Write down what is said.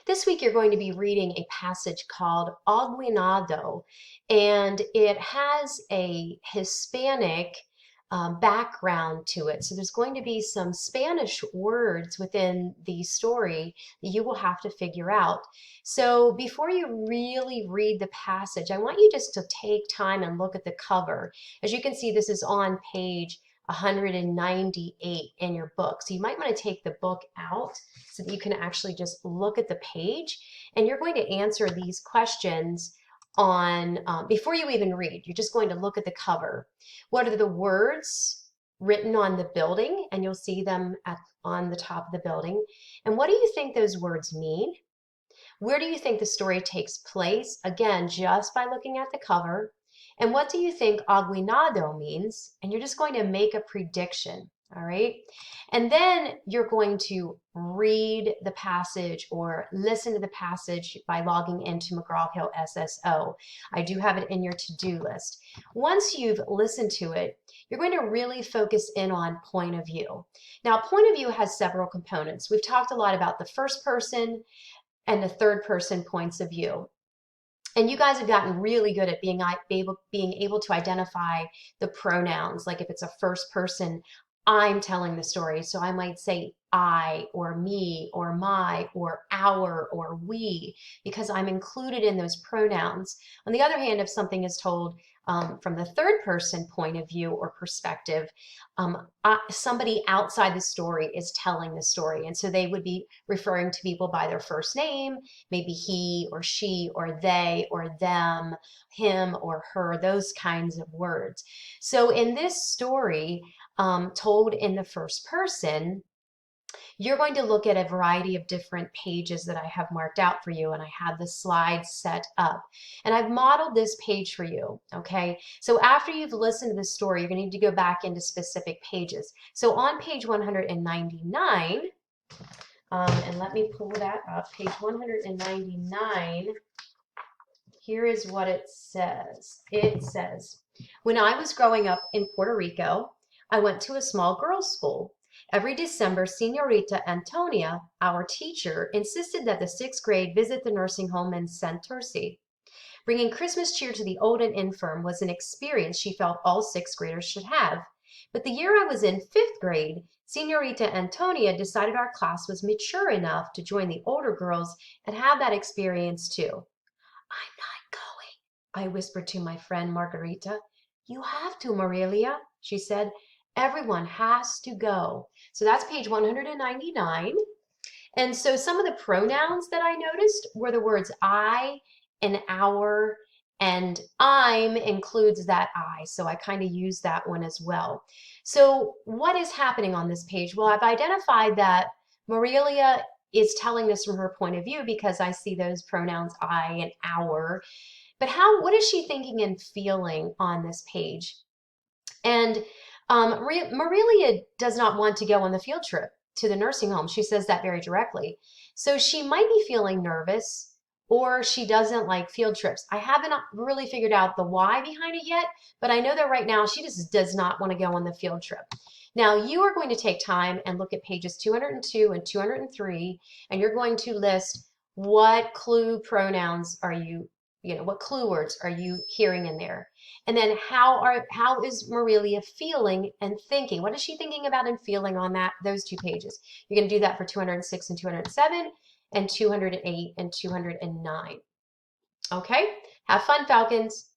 This week you're going to be reading a passage called Aguinaldo, and it has a Hispanic background to it. So there's going to be some Spanish words within the story that you will have to figure out. So before you really read the passage, I want you just to take time and look at the cover. As you can see, this is on page 198 in your book. So you might want to take the book out so that you can actually just look at the page. And you're going to answer these questions on before you even read. You're just going to look at the cover. What are the words written on the building? And you'll see them on the top of the building. And what do you think those words mean? Where do you think the story takes place? Again, just by looking at the cover. And what do you think aguinaldo means? And you're just going to make a prediction, all right? And then you're going to read the passage or listen to the passage by logging into McGraw-Hill SSO. I do have it in your to-do list. Once you've listened to it, you're going to really focus in on point of view. Now, point of view has several components. We've talked a lot about the first person and the third person points of view. And you guys have gotten really good at being able to identify the pronouns. Like if it's a first person, I'm telling the story. So I might say I or me or my or our or we because I'm included in those pronouns. On the other hand, if something is told from the third person point of view or perspective, somebody outside the story is telling the story. And so they would be referring to people by their first name, maybe he or she or they or them, him or her, those kinds of words. So in this story, told in the first person, you're going to look at a variety of different pages that I have marked out for you, and I have the slides set up. And I've modeled this page for you, okay? So after you've listened to the story, you're going to need to go back into specific pages. So on page 199, and let me pull that up, page 199, here is what it says. It says, when I was growing up in Puerto Rico, I went to a small girls' school. Every December, Senorita Antonia, our teacher, insisted that the sixth grade visit the nursing home in Santurce. Bringing Christmas cheer to the old and infirm was an experience she felt all sixth graders should have. But the year I was in fifth grade, Senorita Antonia decided our class was mature enough to join the older girls and have that experience too. I'm not going, I whispered to my friend Margarita. You have to, Marilia, she said. Everyone has to go. So that's page 199. And so some of the pronouns that I noticed were the words I and our, and I'm includes that I. So I kind of use that one as well. So what is happening on this page? Well, I've identified that Marilia is telling this from her point of view because I see those pronouns I and our. But what is she thinking and feeling on this page? And Marilia does not want to go on the field trip to the nursing home. She says that very directly. So she might be feeling nervous or she doesn't like field trips. I haven't really figured out the why behind it yet, but I know that right now she just does not want to go on the field trip. Now you are going to take time and look at pages 202 and 203, and you're going to list what clue pronouns are what clue words are you hearing in there? And then how is Marilia feeling and thinking? What is she thinking about and feeling on those two pages? You're going to do that for 206 and 207 and 208 and 209. Okay? Have fun, Falcons.